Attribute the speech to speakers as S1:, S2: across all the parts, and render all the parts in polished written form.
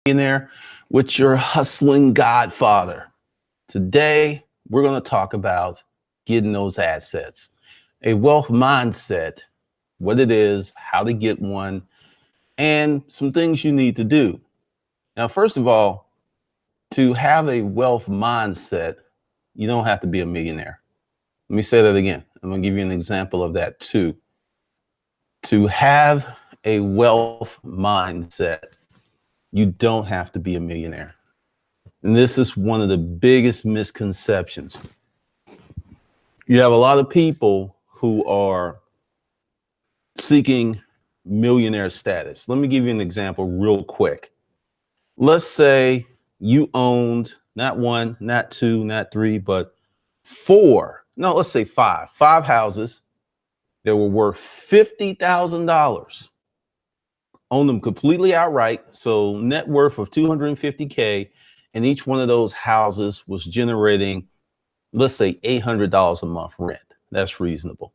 S1: Millionaire with your hustling godfather. Today, we're going to talk about getting those assets, a wealth mindset, what it is, how to get one, and some things you need to do. Now, first of all, to have a wealth mindset, you don't have to be a millionaire. Let me say that again. I'm going to give you an example of that too. To have a wealth mindset, you don't have to be a millionaire. And this is one of the biggest misconceptions. You have a lot of people who are seeking millionaire status. Let me give you an example real quick. Let's say you owned not one, not two, not three, but let's say five houses that were worth $50,000. Own them completely outright. So net worth of 250K, and each one of those houses was generating, let's say, $800 a month rent. That's reasonable.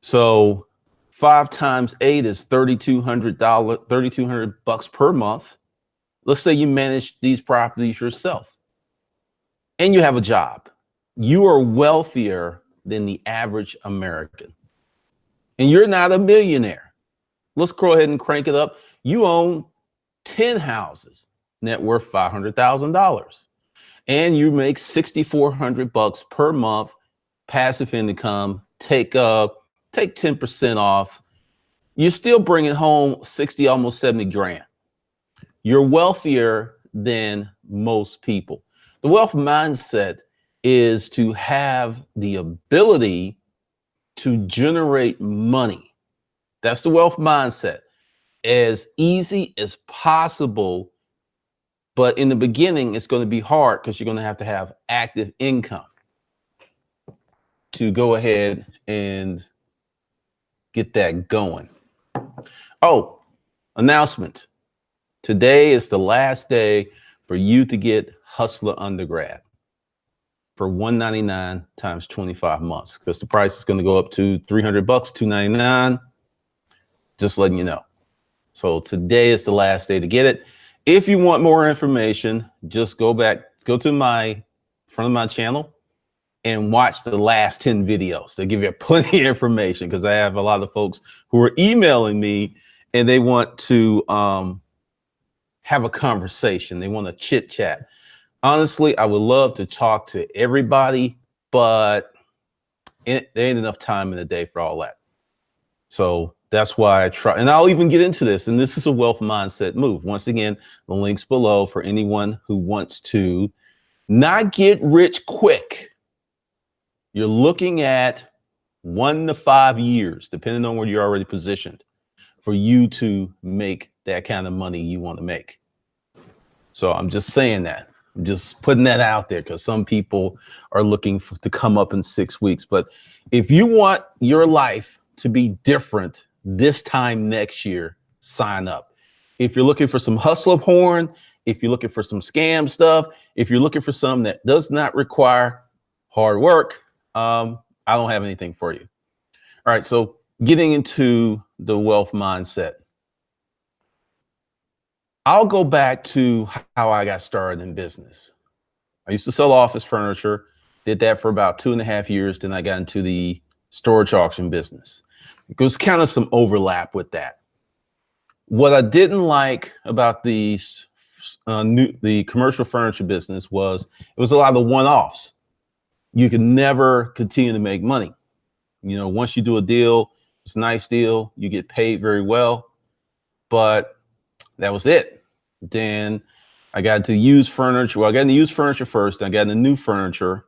S1: So 5 times 8 is $3,200 per month. Let's say you manage these properties yourself and you have a job. You are wealthier than the average American, and you're not a millionaire. Let's go ahead and crank it up. You own 10 houses, net worth $500,000, and you make $6,400 per month, passive income. Take 10% off. You're still bringing home 60, almost 70 grand. You're wealthier than most people. The wealth mindset is to have the ability to generate money. That's the wealth mindset. As easy as possible, but in the beginning, it's going to be hard because you're going to have active income to go ahead and get that going. Oh, announcement. Today is the last day for you to get Hustler Undergrad for $199 times 25 months, because the price is going to go up to $300, $299. Just letting you know. So today is the last day to get it. If you want more information, just go to my front of my channel and watch the last 10 videos. They give you plenty of information, because I have a lot of folks who are emailing me and they want to have a conversation. They want to chit chat. Honestly, I would love to talk to everybody, but there ain't enough time in the day for all that. So that's why I try, and I'll even get into this. And this is a wealth mindset move. Once again, the link's below for anyone who wants to not get rich quick. You're looking at 1 to 5 years, depending on where you're already positioned, for you to make that kind of money you want to make. So I'm just saying that. I'm just putting that out there, because some people are looking to come up in 6 weeks. But if you want your life to be different this time next year, sign up. If you're looking for some hustler porn, if you're looking for some scam stuff, if you're looking for something that does not require hard work, I don't have anything for you. All right, so getting into the wealth mindset. I'll go back to how I got started in business. I used to sell office furniture, did that for about 2.5 years. Then I got into the storage auction business. It was kind of some overlap with that. What I didn't like about the commercial furniture business was it was a lot of one-offs. You can never continue to make money. You know, once you do a deal, it's a nice deal, you get paid very well, but that was it. Then I got into used furniture. Well, I got into used furniture first, then I got into new furniture,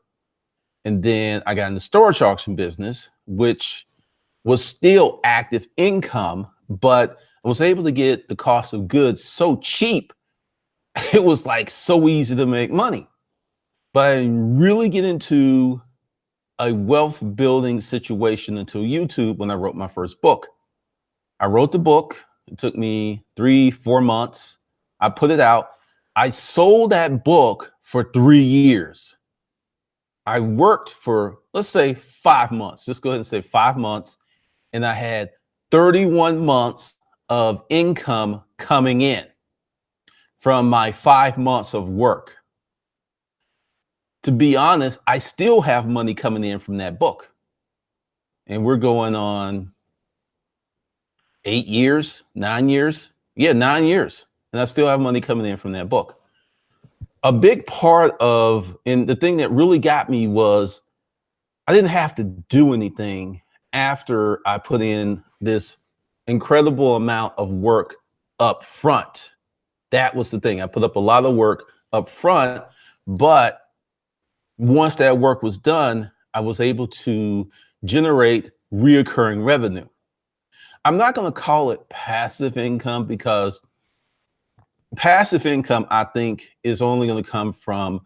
S1: and then I got into storage auction business, which was still active income, but I was able to get the cost of goods so cheap, it was like so easy to make money. But I didn't really get into a wealth building situation until YouTube, when I wrote my first book. I wrote the book. It took me 3-4 months. I put it out. I sold that book for 3 years. I worked for, let's say, 5 months. Just go ahead and say 5 months. And I had 31 months of income coming in. from my 5 months of work. To be honest, I still have money coming in from that book. And we're going on 8 years, 9 years. Yeah, 9 years. And I still have money coming in from that book. A big part of, and the thing that really got me was I didn't have to do anything after I put in this incredible amount of work up front. That was the thing. I put up a lot of work up front, but once that work was done, I was able to generate reoccurring revenue. I'm not going to call it passive income because passive income, I think, is only going to come from,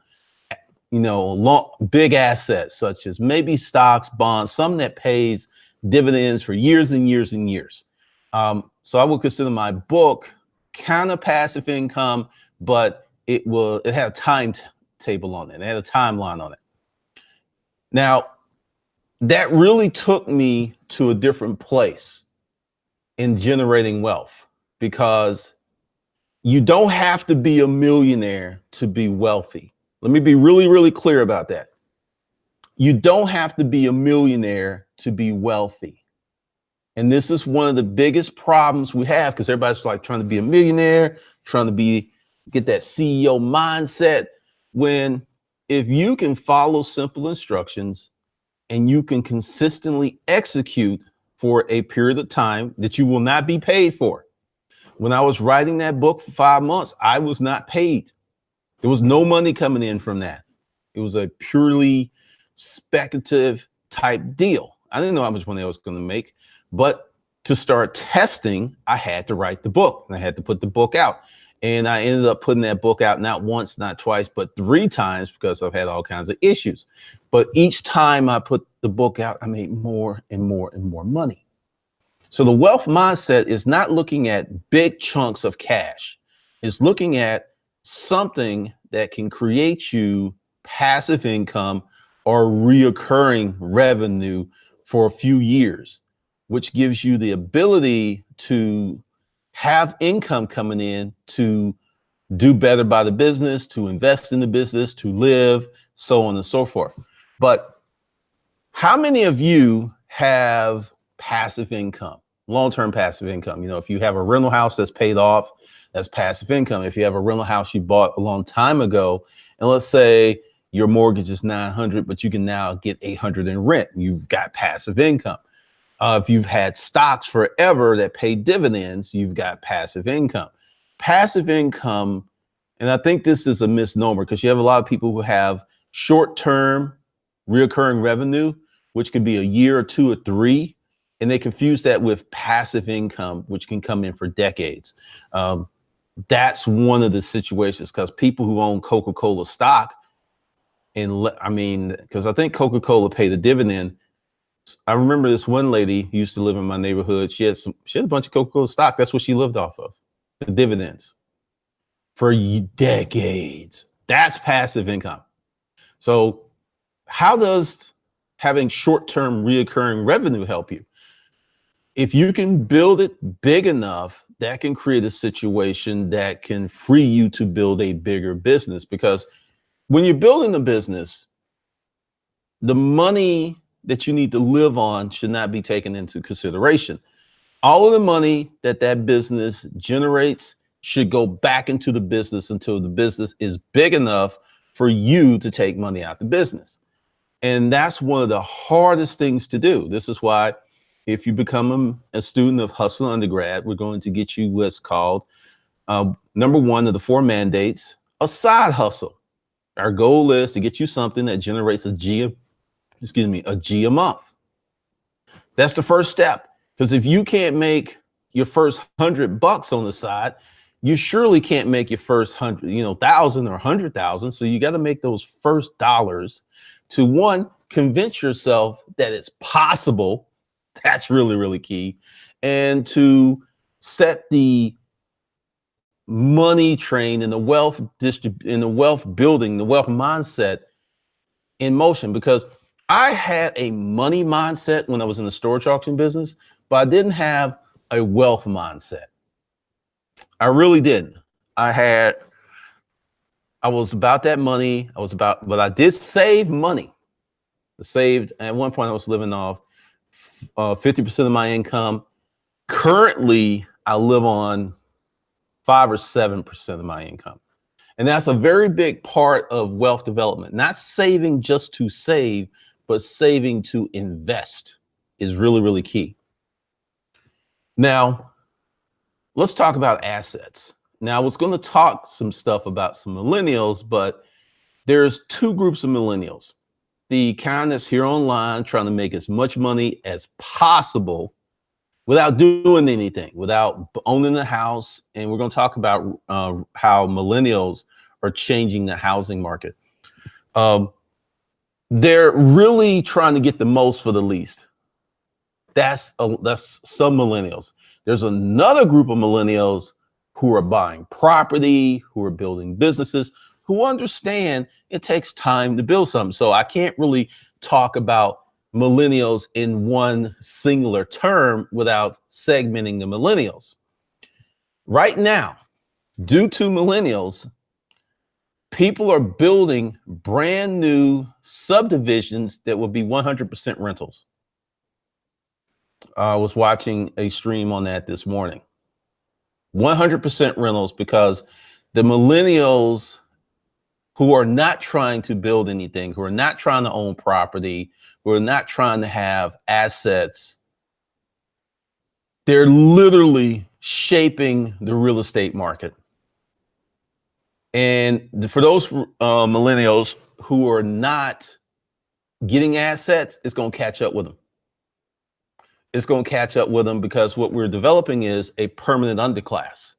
S1: big assets such as maybe stocks, bonds, something that pays dividends for years and years and years. So I would consider my book kind of passive income, but it had a timetable on it. It had a timeline on it. Now, that really took me to a different place in generating wealth, because you don't have to be a millionaire to be wealthy. Let me be really, really clear about that. You don't have to be a millionaire to be wealthy. And this is one of the biggest problems we have, because everybody's like trying to be a millionaire, trying to get that CEO mindset, when if you can follow simple instructions and you can consistently execute for a period of time that you will not be paid for. When I was writing that book for 5 months, I was not paid. There was no money coming in from that. It was a purely speculative type deal. I didn't know how much money I was going to make, but to start testing, I had to write the book and I had to put the book out. And I ended up putting that book out not once, not twice, but 3 times, because I've had all kinds of issues. But each time I put the book out, I made more and more and more money. So the wealth mindset is not looking at big chunks of cash. It's looking at something that can create you passive income or reoccurring revenue for a few years, which gives you the ability to have income coming in to do better by the business, to invest in the business, to live, so on and so forth. But how many of you have passive income, long-term passive income? If you have a rental house that's paid off, that's passive income. If you have a rental house you bought a long time ago, and let's say your mortgage is $900, but you can now get $800 in rent, you've got passive income. If you've had stocks forever that pay dividends, you've got passive income. Passive income, and I think this is a misnomer, because you have a lot of people who have short-term recurring revenue, which could be a year or 2 or 3, and they confuse that with passive income, which can come in for decades. That's one of the situations, because people who own Coca-Cola stock, because I think Coca-Cola paid a dividend. I remember this one lady who used to live in my neighborhood. She had a bunch of Coca-Cola stock. That's what she lived off of, the dividends, for decades. That's passive income. So how does having short-term reoccurring revenue help you? If you can build it big enough, that can create a situation that can free you to build a bigger business. Because when you're building a business, the money that you need to live on should not be taken into consideration. All of the money that business generates should go back into the business until the business is big enough for you to take money out of the business. And that's one of the hardest things to do. This is why, if you become a student of Hustle Undergrad, we're going to get you what's called number 1 of the 4 mandates, a side hustle. Our goal is to get you something that generates a G a month. That's the first step. Because if you can't make your first $100 on the side, you surely can't make your first 1,000 or 100,000. So you got to make those first dollars to, 1, convince yourself that it's possible. That's really, really key. And to set the money train and the wealth building, the wealth mindset in motion. Because I had a money mindset when I was in the storage auction business, but I didn't have a wealth mindset. I really didn't. I had I was about that money. But I did save money. I saved at one point. I was living off 50% of my income. Currently, I live on 5 or 7% of my income. And that's a very big part of wealth development. Not saving just to save, but saving to invest is really, really key. Now, let's talk about assets. Now, I was going to talk some stuff about some millennials, but there's two groups of millennials. The kind that's here online trying to make as much money as possible without doing anything, without owning a house. And we're going to talk about how millennials are changing the housing market. They're really trying to get the most for the least. That's some millennials. There's another group of millennials who are buying property, who are building businesses, who understand it takes time to build something. So I can't really talk about millennials in one singular term without segmenting the millennials. Right now, due to millennials, people are building brand new subdivisions that will be 100% rentals. I was watching a stream on that this morning. 100% rentals, because the millennials who are not trying to build anything, who are not trying to own property, who are not trying to have assets, they're literally shaping the real estate market. And for those millennials who are not getting assets, it's going to catch up with them. It's going to catch up with them because what we're developing is a permanent underclass.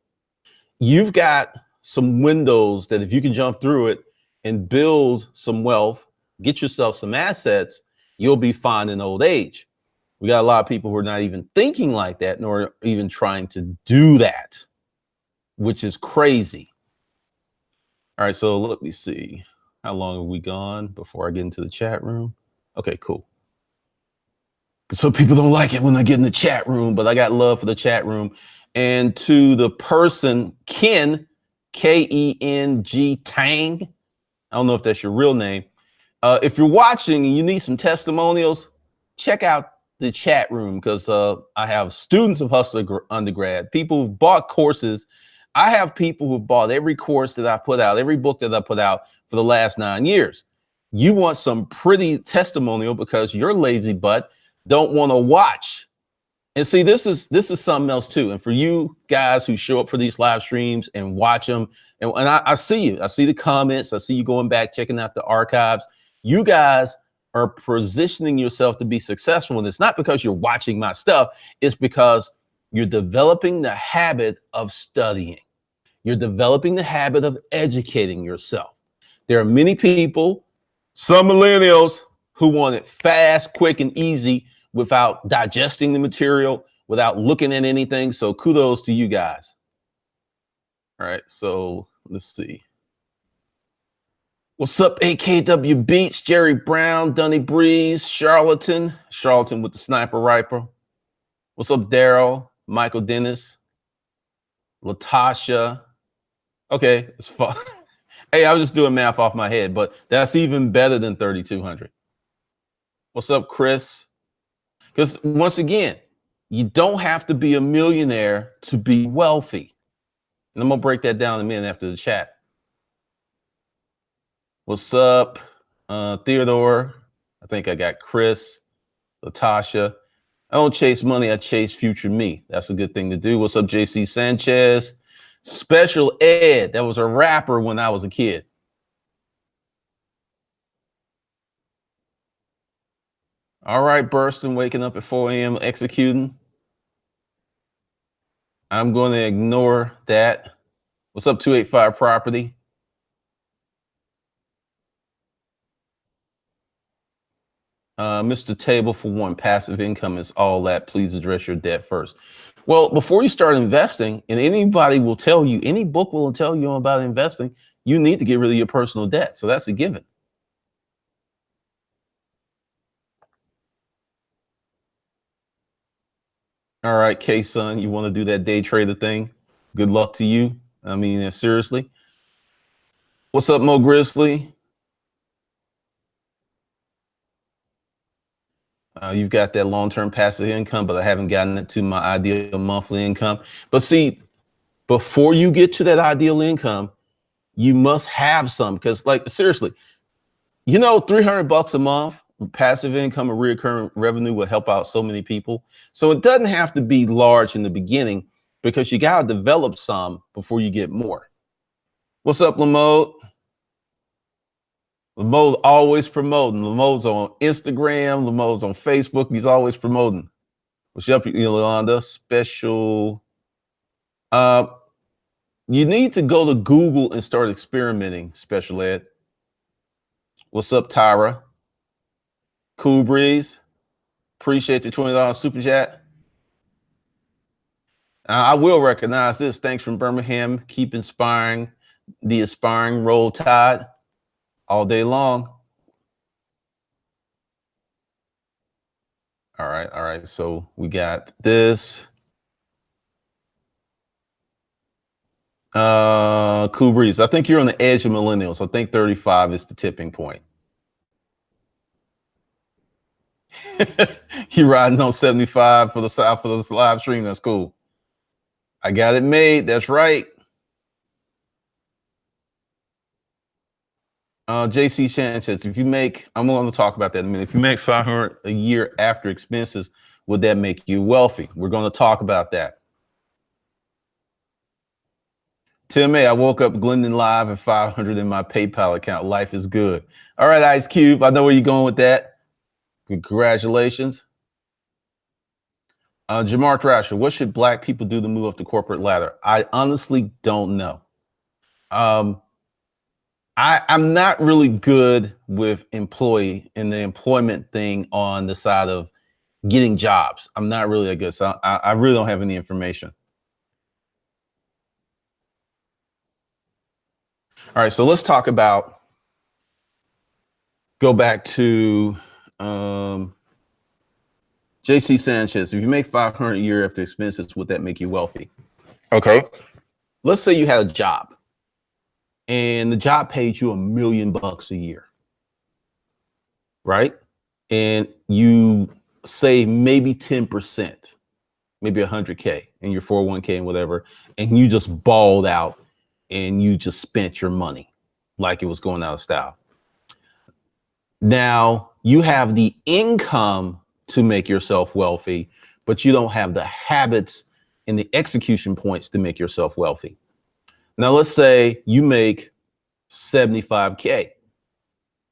S1: You've got some windows that if you can jump through it and build some wealth, get yourself some assets, you'll be fine in old age. We got a lot of people who are not even thinking like that, nor even trying to do that, which is crazy. All right, so let me see. How long have we gone before I get into the chat room? Okay, cool. So people don't like it when I get in the chat room, but I got love for the chat room. And to the person, Ken, K-E-N-G Tang, I don't know if that's your real name. If you're watching and you need some testimonials, check out the chat room, because I have students of Hustler undergrad, people who've bought courses. I have people who've bought every course that I put out, every book that I put out for the last 9 years. You want some pretty testimonial because your lazy butt don't want to watch. And see, this is something else too. And for you guys who show up for these live streams and watch them, and I see you, I see the comments, I see you going back, checking out the archives. You guys are positioning yourself to be successful. And it's not because you're watching my stuff, it's because you're developing the habit of studying. You're developing the habit of educating yourself. There are many people, some millennials, who want it fast, quick, and easy without digesting the material, without looking at anything. So kudos to you guys. All right, so let's see. What's up, AKW Beats, Jerry Brown, Dunny Breeze, Charlatan with the sniper rifle. What's up, Daryl, Michael Dennis, Latasha. Okay, it's fun. Hey, I was just doing math off my head, but that's even better than 3,200. What's up, Chris? Because once again, you don't have to be a millionaire to be wealthy. And I'm going to break that down in a minute after the chat. What's up, Theodore? I think I got Chris, Latasha. I don't chase money, I chase future me. That's a good thing to do. What's up, JC Sanchez? Special Ed, that was a rapper when I was a kid. All right, Burston, waking up at 4 a.m. executing. I'm going to ignore that. What's up, 285 Property? Mr. Table for One, passive income is all that. Please address your debt first. Well, before you start investing, and anybody will tell you, any book will tell you about investing, you need to get rid of your personal debt. So that's a given. All right, K-Son, you want to do that day trader thing? Good luck to you. I mean, seriously. What's up, Mo Grizzly? You've got that long-term passive income, but I haven't gotten it to my ideal monthly income. But see, before you get to that ideal income, you must have some, because like seriously, 300 bucks a month, passive income or recurring revenue will help out so many people. So it doesn't have to be large in the beginning because you got to develop some before you get more. What's up, Lamode? Lamode's always promoting. Lamode's on Instagram. Lamode's on Facebook. He's always promoting. What's up, Yolanda? Special. Uh, you need to go to Google and start experimenting, Special Ed. What's up, Tyra? Cool Breeze. Appreciate the $20 super chat. I will recognize this. Thanks from Birmingham. Keep inspiring the aspiring Roll Tide all day long. All right. So we got this. Cool Breeze. I think you're on the edge of millennials. I think 35 is the tipping point. You riding on 75 for this live stream. That's cool. I got it made. That's right. JC Sanchez, if you make, I'm going to talk about that in a minute. If you make 500 a year after expenses, would that make you wealthy? We're going to talk about that. Tim A, I woke up Glendon Live and 500 in my PayPal account. Life is good. All right, Ice Cube, I know where you're going with that. Congratulations. Jamar Thrasher, what should Black people do to move up the corporate ladder? I honestly don't know. I'm not really good with employee and the employment thing on the side of getting jobs. I'm not really that good. So I really don't have any information. All right, so let's talk about, go back to JC Sanchez. If you make 500 a year after expenses, would that make you wealthy? Okay. Let's say you had a job and the job paid you $1 million a year, right? And you save maybe 10%, maybe 100K in your 401k and whatever, and you just balled out and you just spent your money like it was going out of style. Now you have the income to make yourself wealthy, but you don't have the habits and the execution points to make yourself wealthy. Now, let's say you make 75K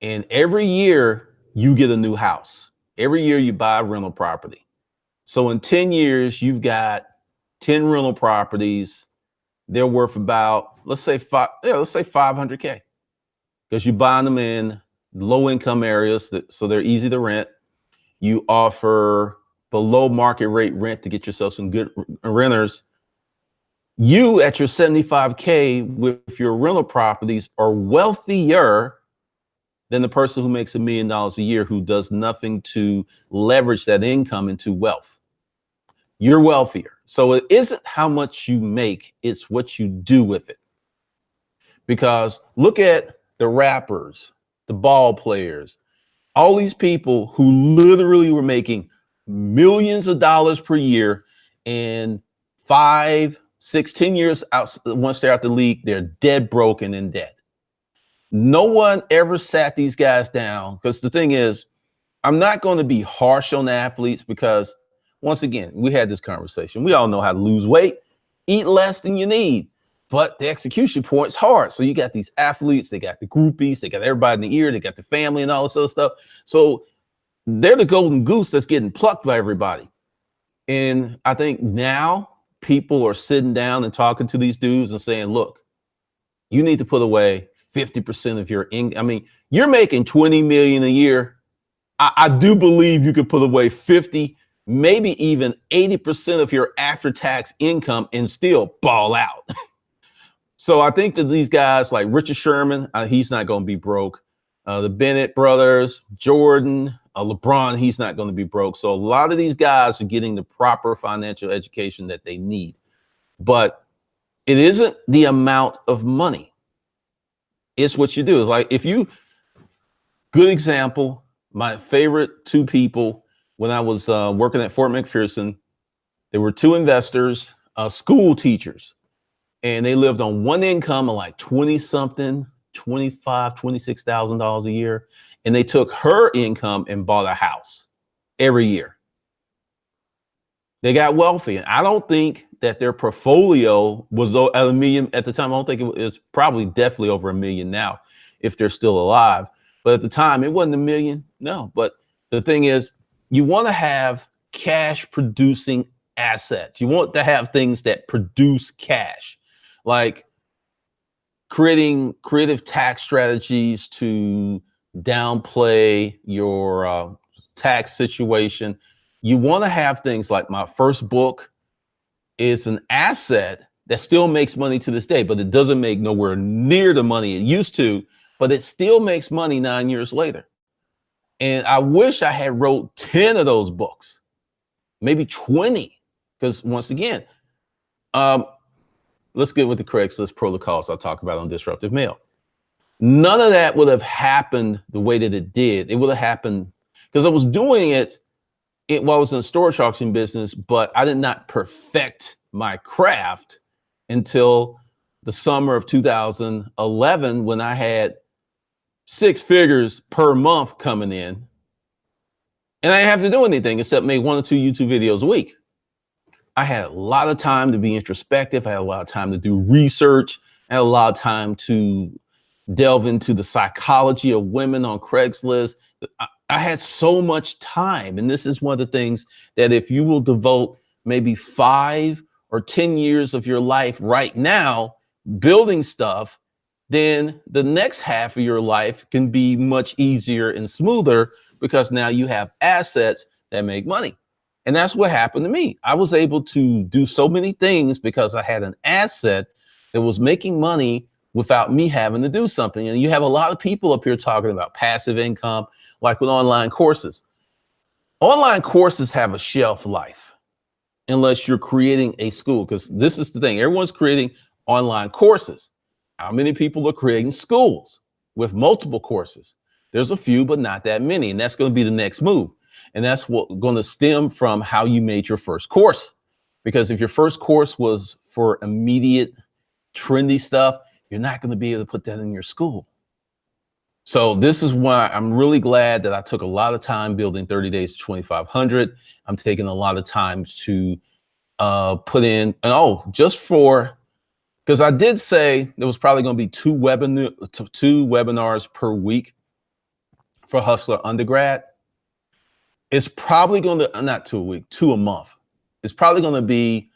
S1: and every year you get a new house. Every year you buy a rental property. So in 10 years, you've got 10 rental properties. They're worth about, let's say 500K, because you're buying them in low income areas, so they're easy to rent. You offer below market rate rent to get yourself some good renters. You at your 75K with your rental properties are wealthier than the person who makes $1 million a year who does nothing to leverage that income into wealth. You're wealthier. So it isn't how much you make, it's what you do with it. Because look at the rappers, the ball players, all these people who literally were making millions of dollars per year, and 5, 6, 10 years out, once they're out the league, they're dead broken and dead. No one ever sat these guys down, because the thing is, I'm not going to be harsh on the athletes, because once again, we had this conversation. We all know how to lose weight, eat less than you need, but the execution point's hard. So you got these athletes, they got the groupies, they got everybody in the ear, they got the family and all this other stuff. So they're the golden goose that's getting plucked by everybody. And I think now people are sitting down and talking to these dudes and saying, look, you need to put away 50% of your income. I mean, you're making 20 million a year. I do believe you could put away 50, maybe even 80% of your after-tax income and still ball out. So I think that these guys like Richard Sherman, he's not going to be broke. The Bennett brothers, Jordan, LeBron, he's not going to be broke. So a lot of these guys are getting the proper financial education that they need. But it isn't the amount of money. It's what you do. It's like if you, good example, my favorite two people when I was working at Fort McPherson, there were two investors, school teachers, and they lived on one income of like 20 something, 25, $26,000 a year. And they took her income and bought a house every year. They got wealthy. And I don't think that their portfolio was at $1 million at the time. I don't think it was, probably definitely over $1 million now if they're still alive. But at the time, it wasn't $1 million. No. But the thing is, you want to have cash producing assets. You want to have things that produce cash, like creating creative tax strategies to downplay your tax situation. You want to have things like my first book is an asset that still makes money to this day, but it doesn't make nowhere near the money it used to, but it still makes money 9 years later. And I wish I had wrote 10 of those books, maybe 20, because once again, let's get with the Craigslist protocols I'll talk about on Disruptive Mail. None of that would have happened the way that it did. It would have happened because I was doing it while I was in the storage auction business, but I did not perfect my craft until the summer of 2011 when I had 6 figures per month coming in. And I didn't have to do anything except make 1 or 2 YouTube videos a week. I had a lot of time to be introspective. I had a lot of time to do research. I had a lot of time to delve into the psychology of women on Craigslist. I had so much time. And this is one of the things that if you will devote maybe 5 or 10 years of your life right now building stuff, then the next half of your life can be much easier and smoother because now you have assets that make money. And that's what happened to me. I was able to do so many things because I had an asset that was making money without me having to do something. And you have a lot of people up here talking about passive income, like with online courses. Online courses have a shelf life unless you're creating a school, because this is the thing. Everyone's creating online courses. How many people are creating schools with multiple courses? There's a few, but not that many. And that's going to be the next move. And that's what going to stem from how you made your first course. Because if your first course was for immediate trendy stuff, you're not going to be able to put that in your school. So this is why I'm really glad that I took a lot of time building 30 Days to 2,500. I'm taking a lot of time to put in, just for, because I did say there was probably going to be two webinars per week for Hustler Undergrad. It's probably going to, not 2 a week, 2 a month. It's probably going to be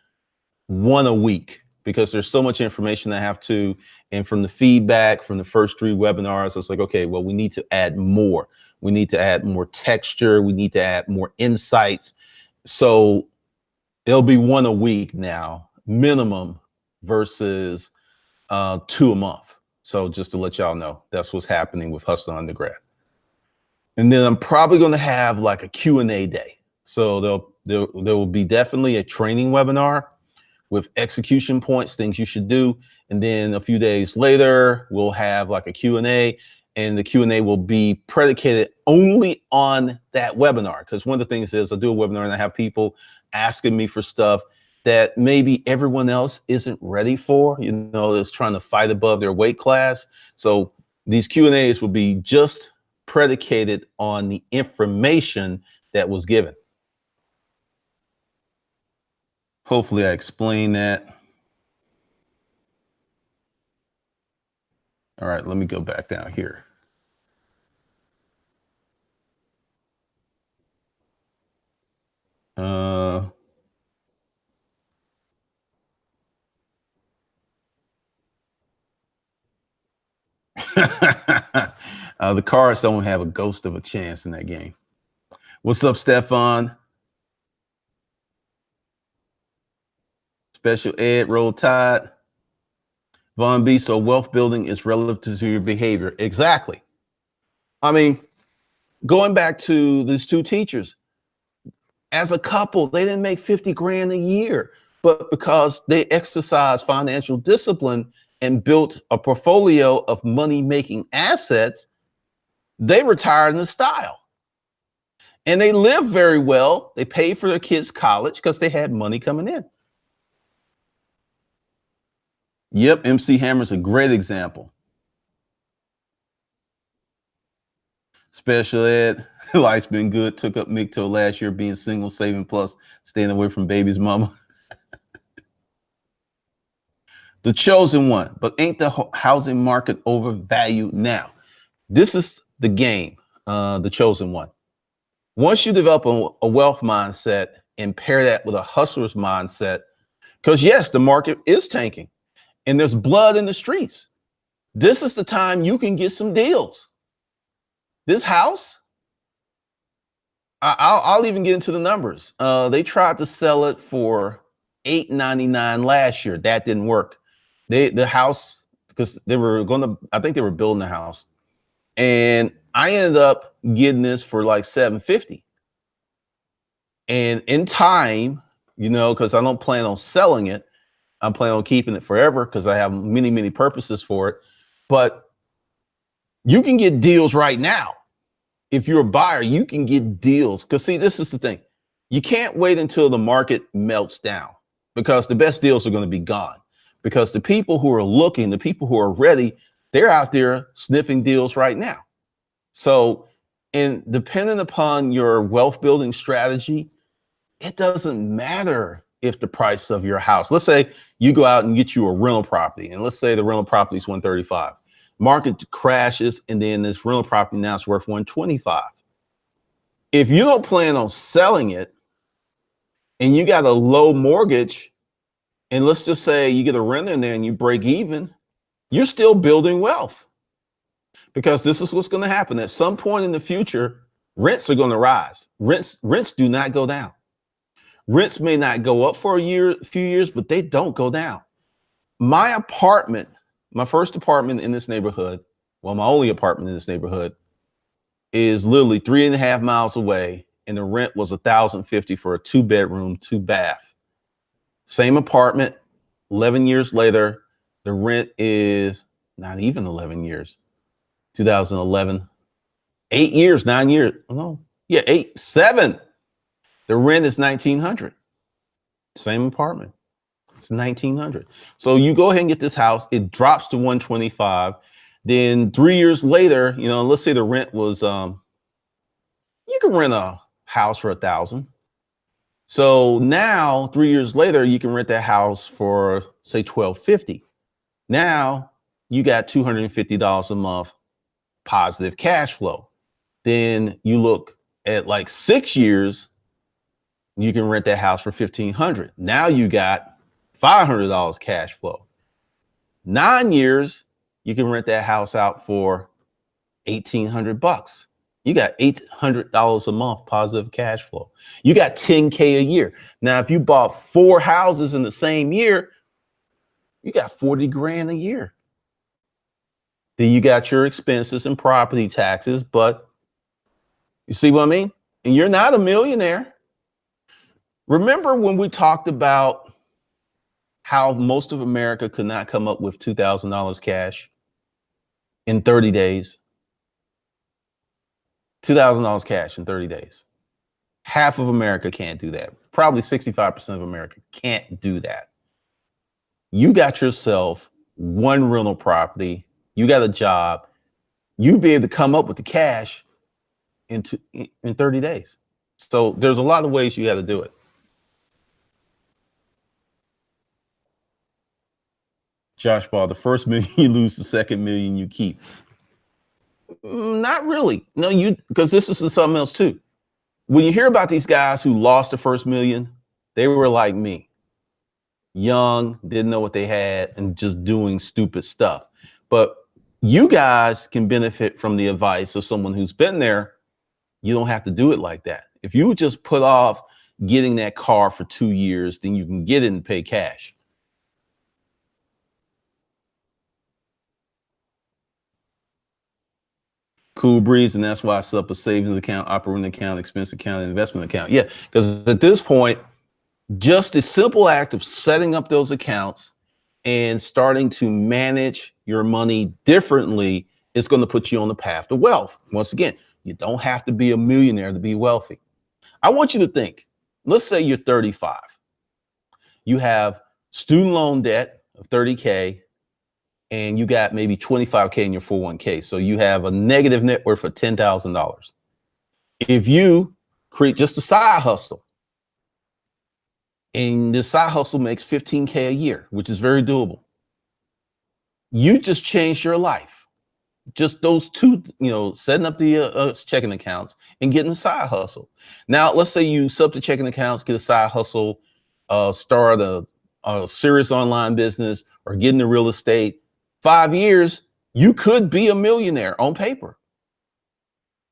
S1: 1 a week because there's so much information I have to, and from the feedback from the first 3 webinars, it's like, okay, well, we need to add more. We need to add more texture. We need to add more insights. So it'll be 1 a week now, minimum, versus 2 a month. So just to let y'all know, that's what's happening with Hustler Undergrad. And then I'm probably going to have like a Q&A day. So there will be definitely a training webinar with execution points, things you should do. And then a few days later, we'll have like a Q&A, and the Q&A will be predicated only on that webinar. Because one of the things is I do a webinar and I have people asking me for stuff that maybe everyone else isn't ready for, that's trying to fight above their weight class. So these Q&As will be just predicated on the information that was given. Hopefully I explained that. All right, let me go back down here. The Cards don't have a ghost of a chance in that game. What's up, Stefan? Special Ed, Roll Tide. Von B, so wealth building is relative to your behavior. Exactly. I mean, going back to these 2 teachers, as a couple, they didn't make 50 grand a year, but because they exercise financial discipline and built a portfolio of money-making assets, they retired in style. And they lived very well. They paid for their kids' college because they had money coming in. Yep, MC Hammer's a great example. Special ed, life's been good. Took up MGTOW last year, being single, saving plus, staying away from baby's mama. The chosen one, but ain't the housing market overvalued now? This is the game, the chosen one. Once you develop a wealth mindset and pair that with a hustler's mindset, because yes, the market is tanking and there's blood in the streets. This is the time you can get some deals. This house, I'll even get into the numbers. They tried to sell it for $899 last year. That didn't work. The house, because they were I think they were building the house, and I ended up getting this for like $750. And in time, because I don't plan on selling it, I'm planning on keeping it forever because I have many, many purposes for it. But you can get deals right now. If you're a buyer, you can get deals. Because see, this is the thing. You can't wait until the market melts down, because the best deals are going to be gone. Because the people who are looking, the people who are ready, they're out there sniffing deals right now. So, and depending upon your wealth building strategy, it doesn't matter if the price of your house, let's say you go out and get you a rental property, and let's say the rental property is 135. Market crashes, and then this rental property now is worth 125. If you don't plan on selling it and you got a low mortgage, and let's just say you get a rent in there and you break even, you're still building wealth. Because this is what's going to happen. At some point in the future, rents are going to rise. Rents do not go down. Rents may not go up for a few years, but they don't go down. My apartment, my first apartment in this neighborhood, well, my only apartment in this neighborhood, is literally 3.5 miles away, and the rent was $1,050 for a 2-bedroom, 2-bath. Same apartment, 11 years later, the rent is not even 11 years. 2011, 8 years, 9 years. No, yeah, 8, 7. The rent is $1,900. Same apartment. It's $1,900. So you go ahead and get this house. It drops to $125. Then 3 years later, let's say the rent was, you can rent a house for $1,000. So now 3 years later, you can rent that house for say $1,250. Now you got $250 a month positive cash flow. Then you look at like 6 years, you can rent that house for $1,500. Now you got $500 cash flow. 9 years, you can rent that house out for $1,800. You got $800 a month positive cash flow. You got $10K a year. Now, if you bought 4 houses in the same year, you got 40 grand a year. Then you got your expenses and property taxes, but you see what I mean? And you're not a millionaire. Remember when we talked about how most of America could not come up with $2,000 cash in 30 days? $2,000 cash in 30 days. Half of America can't do that. Probably 65% of America can't do that. You got yourself one rental property. You got a job. You be able to come up with the cash in 30 days. So there's a lot of ways you got to do it. Josh Ball, the first million you lose, the second million you keep. Not really. No, because this is something else too. When you hear about these guys who lost the first million, they were like me. Young, didn't know what they had, and just doing stupid stuff. But you guys can benefit from the advice of someone who's been there. You don't have to do it like that. If you just put off getting that car for 2 years, then you can get it and pay cash. Cool breeze, and that's why I set up a savings account, operating account, expense account, and investment account. Yeah, because at this point, just the simple act of setting up those accounts and starting to manage your money differently is going to put you on the path to wealth. Once again, you don't have to be a millionaire to be wealthy. I want you to think, let's say you're 35. You have student loan debt of 30K and you got maybe 25K in your 401K. So you have a negative net worth of $10,000. If you create just a side hustle, and this side hustle makes 15K a year, which is very doable, you just changed your life. Just those two, setting up the checking accounts and getting a side hustle. Now, let's say you sub the checking accounts, get a side hustle, start a serious online business or get into real estate. 5 years, you could be a millionaire on paper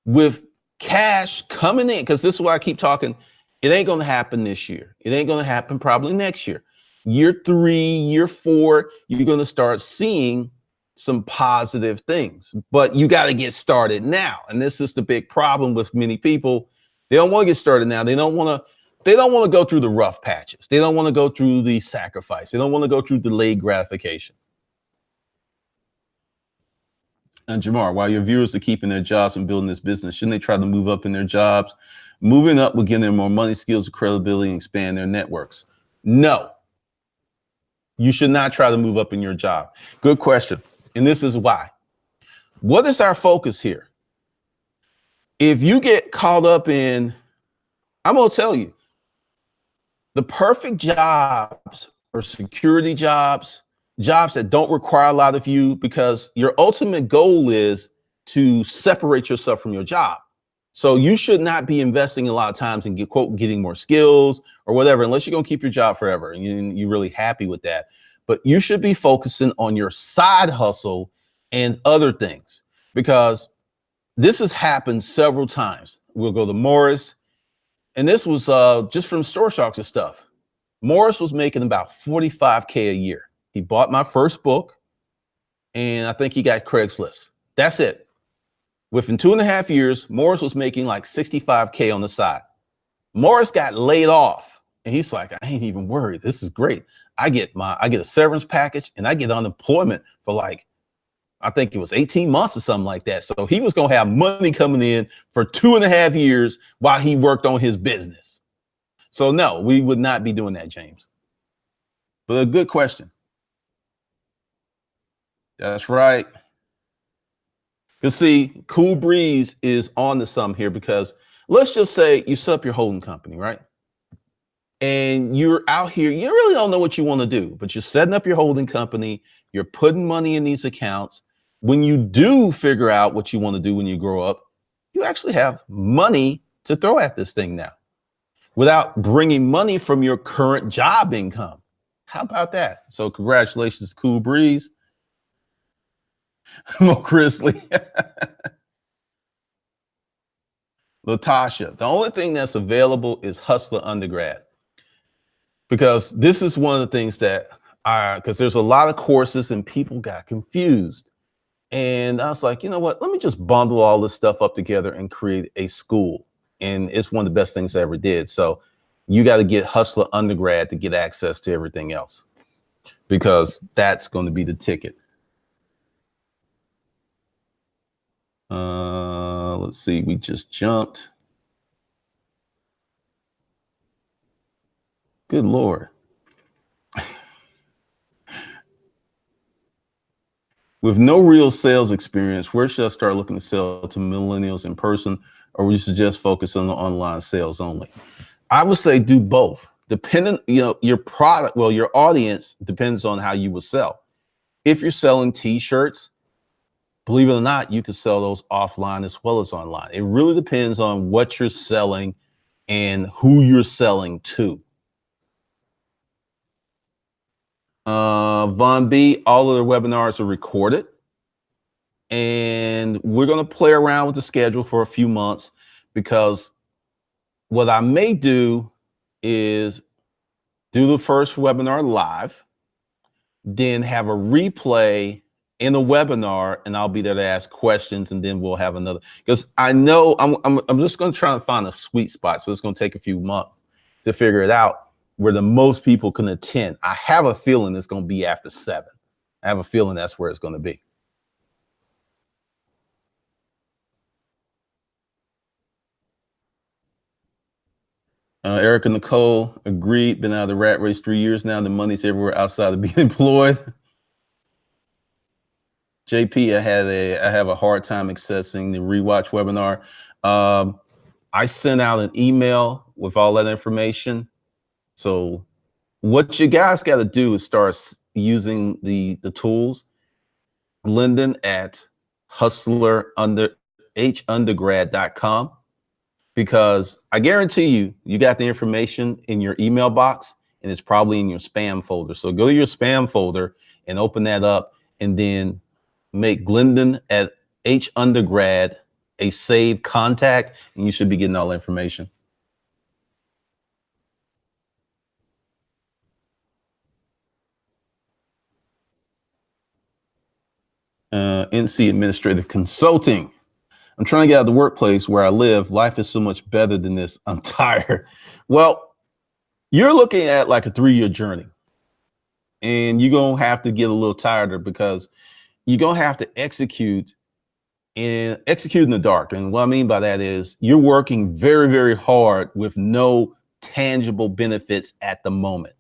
S1: with cash coming in. Because this is why I keep talking. It ain't going to happen this year. It ain't going to happen probably next year. Year 3, year 4, you're going to start seeing some positive things, but you got to get started now. And this is the big problem with many people. They don't want to get started now. They don't want to go through the rough patches. They don't want to go through the sacrifice. They don't want to go through delayed gratification. And Jamar, while your viewers are keeping their jobs and building this business, shouldn't they try to move up in their jobs? Moving up will give them more money, skills, credibility, and expand their networks. No, you should not try to move up in your job. Good question. And this is why. What is our focus here? If you get caught up in, I'm going to tell you, the perfect jobs are security jobs, jobs that don't require a lot of you, because your ultimate goal is to separate yourself from your job. So you should not be investing a lot of times in getting more skills or whatever, unless you're going to keep your job forever and you're really happy with that. But you should be focusing on your side hustle and other things, because this has happened several times. We'll go to Morris, and this was just from Store Sharks and stuff. Morris was making about 45K a year. He bought my first book, and I think he got Craigslist. That's it. Within 2.5 years, Morris was making like 65K on the side. Morris got laid off, and he's like, I ain't even worried. This is great. I get a severance package, and I get unemployment for like, I think it was 18 months or something like that. So he was going to have money coming in for 2.5 years while he worked on his business. So no, we would not be doing that, James. But a good question. That's right. Because see, Cool Breeze is on to something here, because let's just say you set up your holding company, right? And you're out here, you really don't know what you want to do, but you're setting up your holding company, you're putting money in these accounts. When you do figure out what you want to do when you grow up, you actually have money to throw at this thing now without bringing money from your current job income. How about that? So congratulations, Cool Breeze. Mo Chrisley. Latasha, the only thing that's available is Hustler Undergrad. Because this is one of the things that because there's a lot of courses and people got confused. And I was like, you know what? Let me just bundle all this stuff up together and create a school. And it's one of the best things I ever did. So you got to get Hustler Undergrad to get access to everything else, because that's going to be the ticket. Let's see. We just jumped. Good Lord. With no real sales experience, where should I start looking to sell to millennials in person, or would you suggest focus on the online sales only? I would say do both. Depending, your product, well, your audience depends on how you will sell. If you're selling t-shirts, believe it or not, you can sell those offline as well as online. It really depends on what you're selling and who you're selling to. Von B, all of the webinars are recorded, and we're going to play around with the schedule for a few months, because what I may do is do the first webinar live, then have a replay in the webinar, and I'll be there to ask questions, and then we'll have another, because I know I'm just going to try and find a sweet spot. So it's going to take a few months to figure it out. where the most people can attend. I have a feeling it's going to be after 7. I have a feeling that's where it's going to be. Erica Nicole agreed. Been out of the rat race 3 years now. The money's everywhere outside of being employed. JP, I have a hard time accessing the rewatch webinar. I sent out an email with all that information. So what you guys got to do is start using the tools. Glendon at hustlerndergrad.com, because I guarantee you got the information in your email box and it's probably in your spam folder. So go to your spam folder and open that up, and then make Glendon at Undergrad a saved contact, and you should be getting all the information. NC Administrative Consulting. I'm trying to get out of the workplace where I live. Life is so much better than this. I'm tired. Well, you're looking at like a 3-year journey, and you're going to have to get a little tireder, because you're going to have to execute in the dark. And what I mean by that is you're working very, very hard with no tangible benefits at the moment.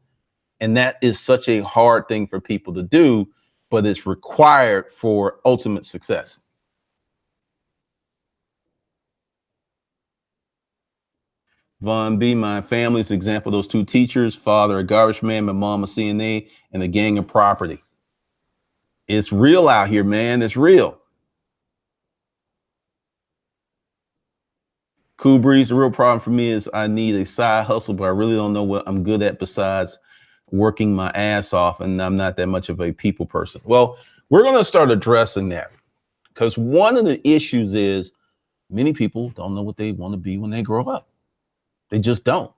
S1: And that is such a hard thing for people to do, but it's required for ultimate success. Von B, my family's example, those 2 teachers, father a garbage man, my mom a CNA, and a gang of property. It's real out here, man. It's real. Cool Breeze, the real problem for me is I need a side hustle, but I really don't know what I'm good at besides working my ass off, and I'm not that much of a people person. Well, we're going to start addressing that, because one of the issues is many people don't know what they want to be when they grow up. They just don't.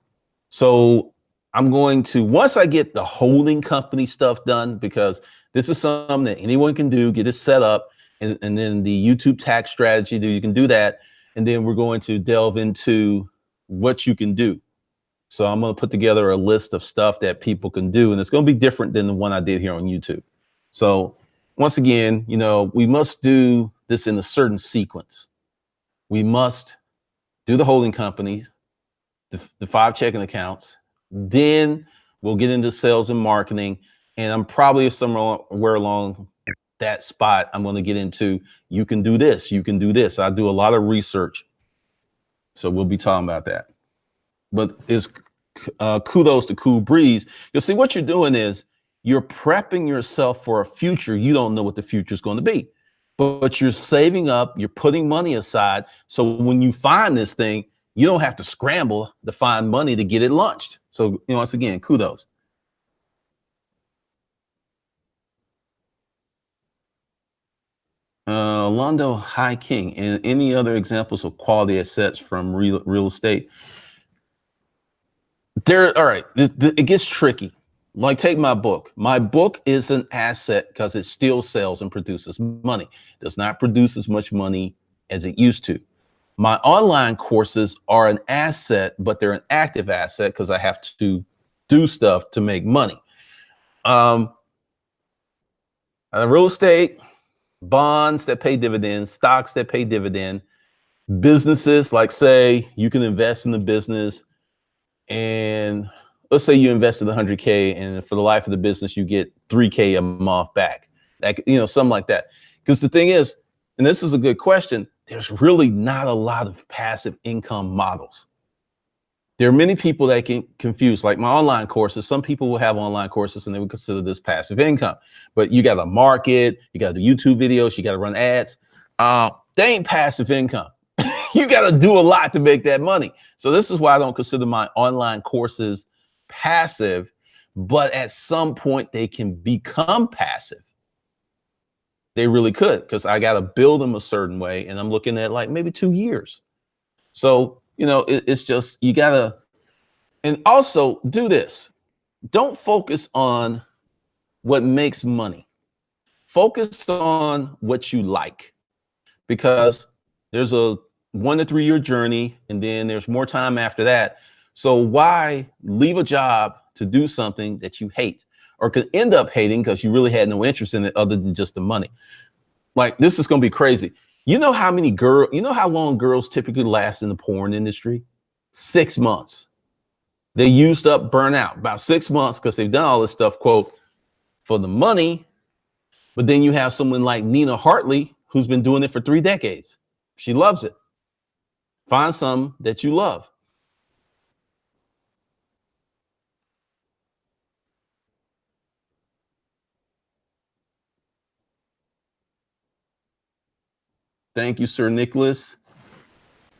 S1: So I'm going to, once I get the holding company stuff done, because this is something that anyone can do, get it set up, and then the YouTube tax strategy, you can do that. And then we're going to delve into what you can do. So I'm going to put together a list of stuff that people can do, and it's going to be different than the one I did here on YouTube. So once again, we must do this in a certain sequence. We must do the holding companies, the 5 checking accounts. Then we'll get into sales and marketing. And I'm probably somewhere along that spot, I'm going to get into, you can do this, you can do this. I do a lot of research. So we'll be talking about that. But it's kudos to Cool Breeze. You'll see what you're doing is you're prepping yourself for a future. You don't know what the future is going to be, but you're saving up, you're putting money aside. So when you find this thing, you don't have to scramble to find money to get it launched. So, once again, kudos. Londo High King, and any other examples of quality assets from real estate? All right, it gets tricky. Like, take my book. My book is an asset because it still sells and produces money. It does not produce as much money as it used to. My online courses are an asset, but they're an active asset because I have to do stuff to make money. Real estate, bonds that pay dividends, stocks that pay dividend, businesses, like say you can invest in the business, and let's say you invested 100K, and for the life of the business, you get 3K a month back. Something like that. Because the thing is, and this is a good question, there's really not a lot of passive income models. There are many people that can confuse, like my online courses. Some people will have online courses and they would consider this passive income, but you got to market, you got to do YouTube videos, you got to run ads. They ain't passive income. You got to do a lot to make that money. So this is why I don't consider my online courses passive, but at some point they can become passive. They really could, because I got to build them a certain way, and I'm looking at like maybe 2 years. So, it's just, you got to, and also do this. Don't focus on what makes money. Focus on what you like, because there's a 1 to 3 year journey, and then there's more time after that. So why leave a job to do something that you hate or could end up hating because you really had no interest in it other than just the money. Like, this is going to be crazy. You know how long girls typically last in the porn industry? 6 months. They used up, burn out about 6 months because they've done all this stuff, quote, for the money. But then you have someone like Nina Hartley, who's been doing it for 3 decades. She loves it. Find some that you love. Thank you, Sir Nicholas.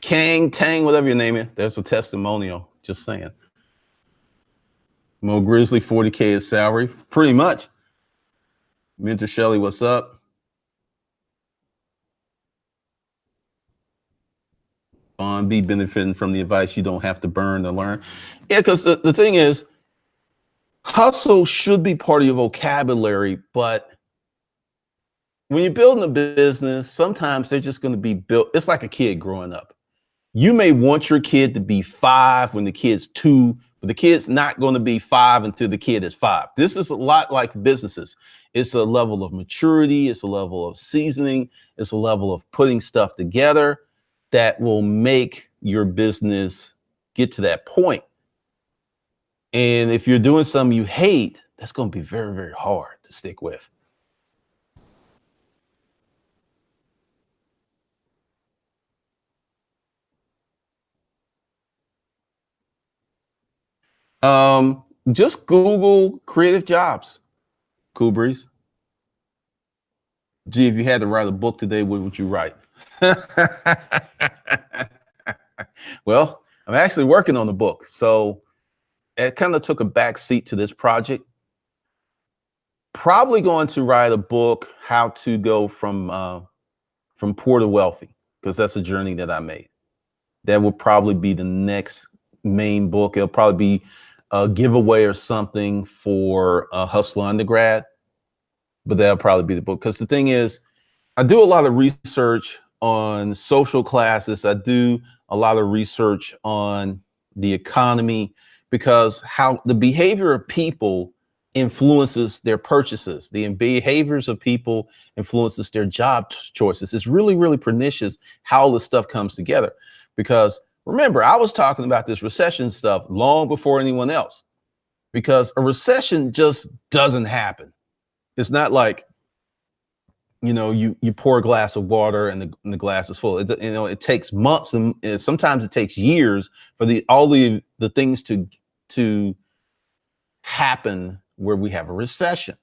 S1: Kang, Tang, whatever your name is. There's a testimonial. Just saying. Mo Grizzly, 40K is salary. Pretty much. Mentor Shelley, what's up? On be benefiting from the advice you don't have to burn to learn. Yeah, because the thing is, hustle should be part of your vocabulary, but when you're building a business, sometimes they're just going to be built. It's like a kid growing up. You may want your kid to be 5 when the kid's 2, but the kid's not going to be 5 until the kid is 5. This is a lot like businesses. It's a level of maturity. It's a level of seasoning. It's a level of putting stuff together that will make your business get to that point. And if you're doing something you hate, that's going to be very, very hard to stick with. Just Google creative jobs, Cool Breeze. Gee, if you had to write a book today, what would you write? Well, I'm actually working on the book, so it kind of took a back seat to this project. Probably going to write a book, how to go from poor to wealthy, because that's a journey that I made. That will probably be the next main book. It'll probably be a giveaway or something for a Hustler undergrad, but that'll probably be the book. Because the thing is, I do a lot of research on social classes. I do a lot of research on the economy, because how the behavior of people influences their purchases. The behaviors of people influences their job choices. It's really, really pernicious how all this stuff comes together. Because remember, I was talking about this recession stuff long before anyone else, because a recession just doesn't happen. It's not like, you pour a glass of water and the glass is full. It takes months and sometimes it takes years for all the things to happen where we have a recession.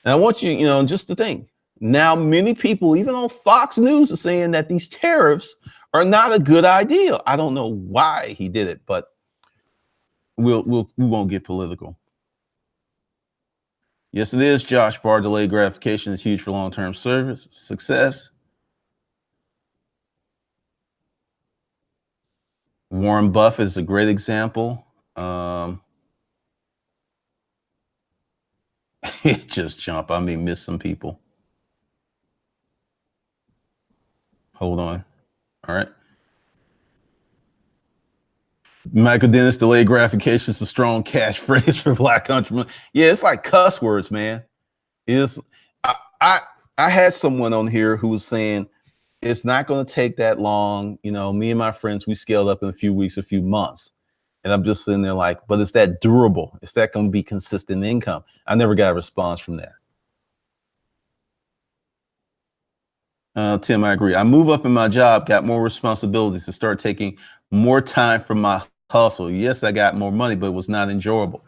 S1: And I want you, just to think. Now, many people, even on Fox News, are saying that these tariffs are not a good idea. I don't know why he did it, but we won't get political. Yes, it is, Josh Barr. Delayed gratification is huge for long-term service success. Warren Buffett is a great example. It just jumped. I may miss some people. Hold on. All right. Michael Dennis, delayed gratification is a strong cash phrase for Black countrymen. Yeah, it's like cuss words, man. I had someone on here who was saying it's not going to take that long. Me and my friends, we scaled up in a few weeks, a few months. And I'm just sitting there like, but is that durable? Is that going to be consistent income? I never got a response from that. Tim, I agree. I move up in my job, got more responsibilities to start taking more time from my hustle. Yes, I got more money, but it was not enjoyable.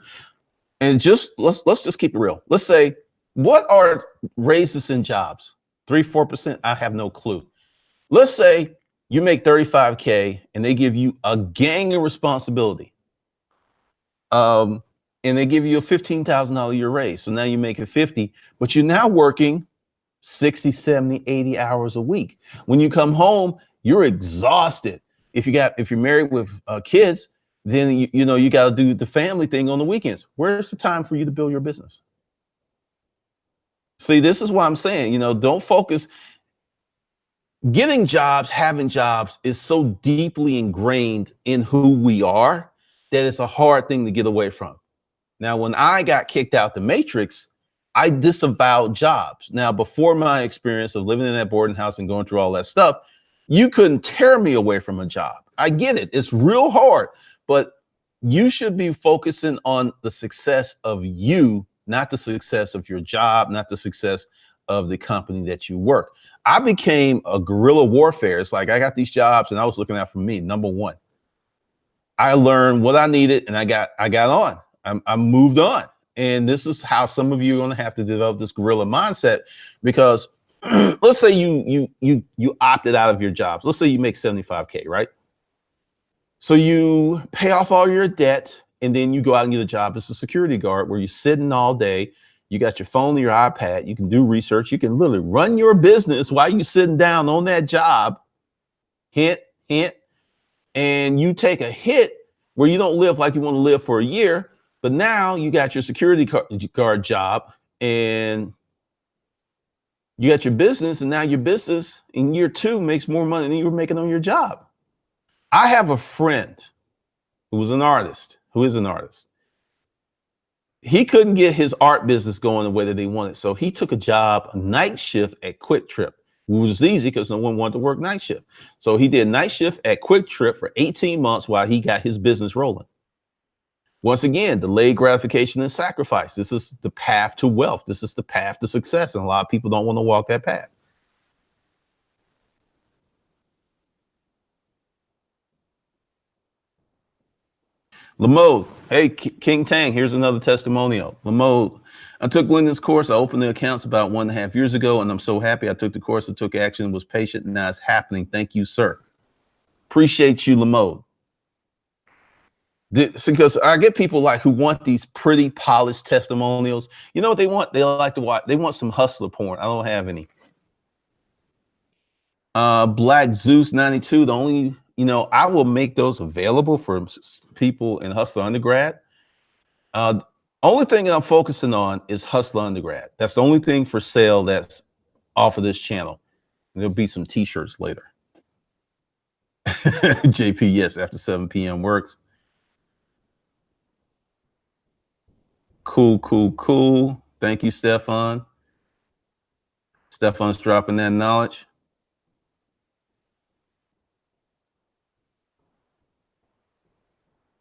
S1: And let's just keep it real. Let's say, what are raises in jobs? 3-4%? I have no clue. Let's say you make 35K and they give you a gang of responsibility. And they give you a $15,000 a year raise. So now you make it 50, but you're now working 60, 70, 80 hours a week. When you come home, you're exhausted. If you're married with kids, then you got to do the family thing on the weekends. Where's the time for you to build your business? See, this is what I'm saying. Don't focus. Getting jobs, having jobs is so deeply ingrained in who we are that it's a hard thing to get away from. Now, when I got kicked out the matrix, I disavowed jobs. Now, before my experience of living in that boarding house and going through all that stuff, you couldn't tear me away from a job. I get it. It's real hard, but you should be focusing on the success of you, not the success of your job, not the success of the company that you work. I became a guerrilla warfare. It's like I got these jobs and I was looking out for me. Number one, I learned what I needed and I got on. I moved on. And this is how some of you are going to have to develop this guerrilla mindset, because let's say you opted out of your jobs. Let's say you make 75K, right? So you pay off all your debt and then you go out and get a job as a security guard where you're sitting all day. You got your phone or your iPad. You can do research. You can literally run your business while you're sitting down on that job. Hint, hint. And you take a hit where you don't live like you want to live for a year. But now you got your security guard job and you got your business. And now your business in year 2 makes more money than you were making on your job. I have a friend who is an artist. He couldn't get his art business going the way that he wanted. So he took a night shift at Quick Trip, which was easy because no one wanted to work night shift. So he did night shift at Quick Trip for 18 months while he got his business rolling. Once again, delayed gratification and sacrifice. This is the path to wealth. This is the path to success. And a lot of people don't want to walk that path. Lamode, hey, King Tang, here's another testimonial. Lamode, I took Lyndon's course. I opened the accounts about 1.5 years ago, and I'm so happy I took the course and took action, was patient, and now it's happening. Thank you, sir. Appreciate you, Lamode. Because I get people like who want these pretty polished testimonials. You know what they want? They like to watch. They want some hustler porn. I don't have any. Black Zeus 92. The only, I will make those available for people in Hustler Undergrad. Only thing that I'm focusing on is Hustler Undergrad. That's the only thing for sale that's off of this channel. There'll be some t-shirts later. JP, yes, after 7 p.m. works. Cool. Thank you, Stefan. Stefan's dropping that knowledge.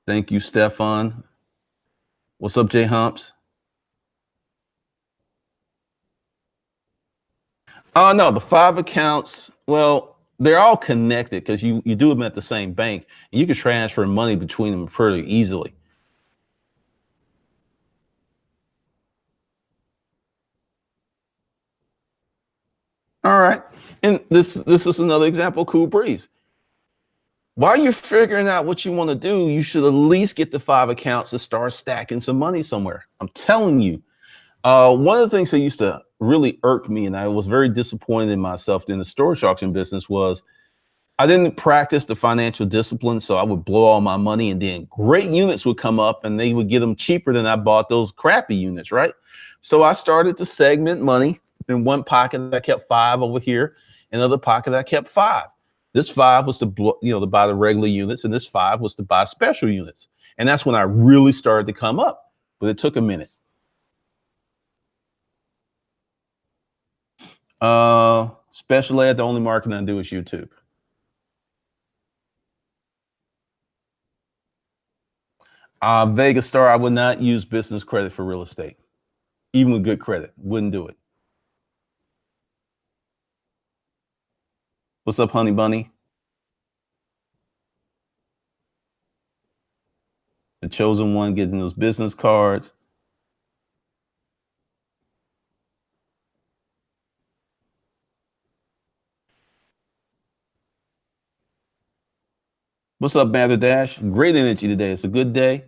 S1: Thank you, Stefan. What's up, J Humps? Oh, no, the 5 accounts, well, they're all connected because you do them at the same bank. And you can transfer money between them pretty easily. All right. And this is another example, Cool Breeze. While you're figuring out what you want to do, you should at least get the 5 accounts to start stacking some money somewhere. I'm telling you. One of the things that used to really irk me, and I was very disappointed in myself in the storage auction business, was I didn't practice the financial discipline. So I would blow all my money and then great units would come up and they would get them cheaper than I bought those crappy units, right? So I started to segment money. In one pocket, I kept 5 over here. In another pocket, I kept 5. This 5 was to buy the regular units, and this 5 was to buy special units. And that's when I really started to come up. But it took a minute. Special ed, the only marketing I do is YouTube. Vegas Star, I would not use business credit for real estate. Even with good credit, wouldn't do it. What's up, Honey Bunny? The chosen one getting those business cards. What's up, Banter Dash? Great energy today. It's a good day.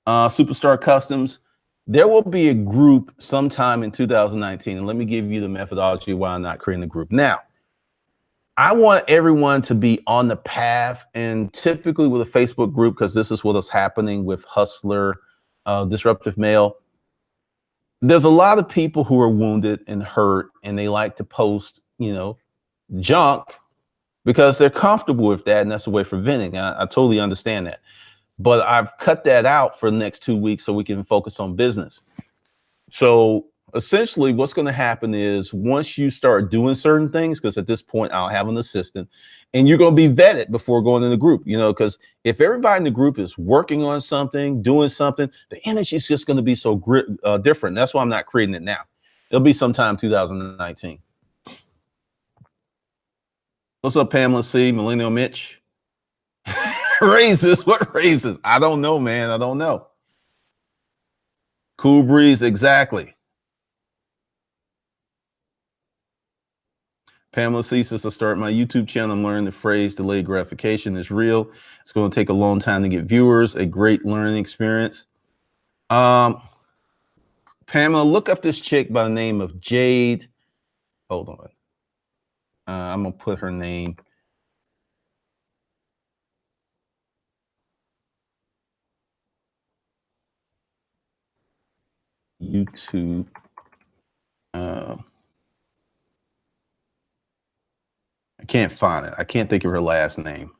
S1: Superstar Customs. There will be a group sometime in 2019. And let me give you the methodology why I'm not creating a group. Now, I want everyone to be on the path, and typically with a Facebook group, because this is what is happening with Hustler, Disruptive Mail. There's a lot of people who are wounded and hurt, and they like to post, junk because they're comfortable with that, and that's a way for venting. I totally understand that. but I've cut that out for the next 2 weeks so we can focus on business. So essentially what's going to happen is once you start doing certain things, because at this point I'll have an assistant, and you're going to be vetted before going in the group, because if everybody in the group is working on something, doing something, the energy is just going to be so different. That's why I'm not creating it now. It'll be sometime 2019. What's up, Pamela C, Millennial Mitch? Raises? What raises? I don't know, man. I don't know. Cool breeze, exactly. Pamela C says, I start my YouTube channel. I'm learning the phrase delayed gratification is real. It's going to take a long time to get viewers, a great learning experience. Pamela, look up this chick by the name of Jade. Hold on. I'm going to put her name. YouTube. I can't find it. I can't think of her last name,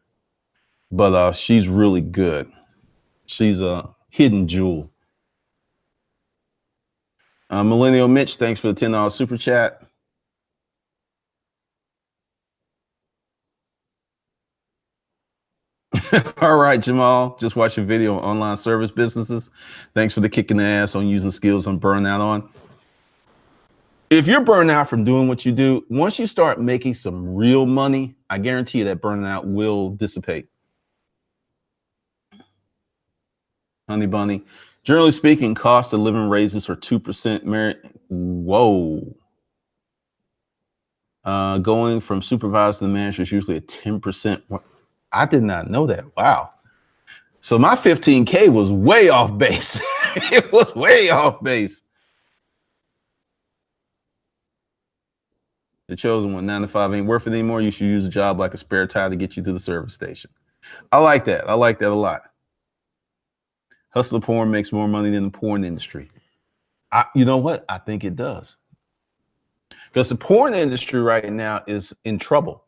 S1: but she's really good. She's a hidden jewel. Millennial Mitch, thanks for the $10 super chat. All right, Jamal, just watch your video on online service businesses. Thanks for the kicking the ass on using skills I'm burnout on. If you're burned out from doing what you do, once you start making some real money, I guarantee you that burnout will dissipate. Honey Bunny, generally speaking, cost of living raises for 2% merit. Whoa. Going from supervisor to manager is usually a 10%. I did not know that. Wow. So my 15K was way off base. It was way off base. The chosen one, 9 to 5 ain't worth it anymore. You should use a job like a spare tire to get you to the service station. I like that. I like that a lot. Hustler porn makes more money than the porn industry. You know what? I think it does. Because the porn industry right now is in trouble.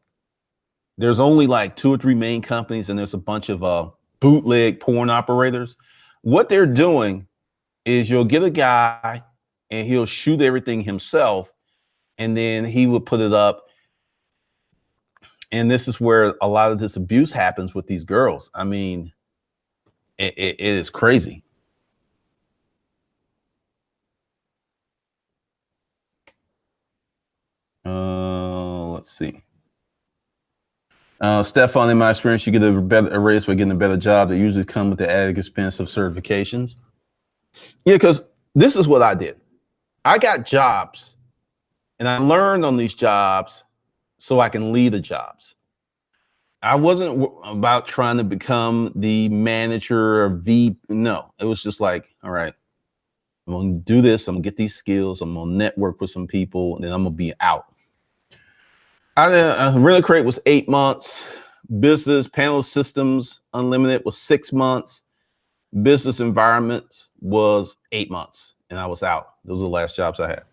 S1: There's only like 2 or 3 main companies, and there's a bunch of bootleg porn operators. What they're doing is you'll get a guy and he'll shoot everything himself, and then he will put it up. And this is where a lot of this abuse happens with these girls. I mean, it is crazy. Let's see. Stefan, in my experience, you get a raise by getting a better job. That usually come with the added expense of certifications. Yeah, because this is what I did. I got jobs, and I learned on these jobs so I can lead the jobs. I wasn't about trying to become the manager or No, it was just like, all right, I'm going to do this. I'm going to get these skills. I'm going to network with some people, and then I'm going to be out. Really Crate was 8 months. Business Panel Systems Unlimited was 6 months. Business Environments was 8 months, and I was out. Those are the last jobs I had.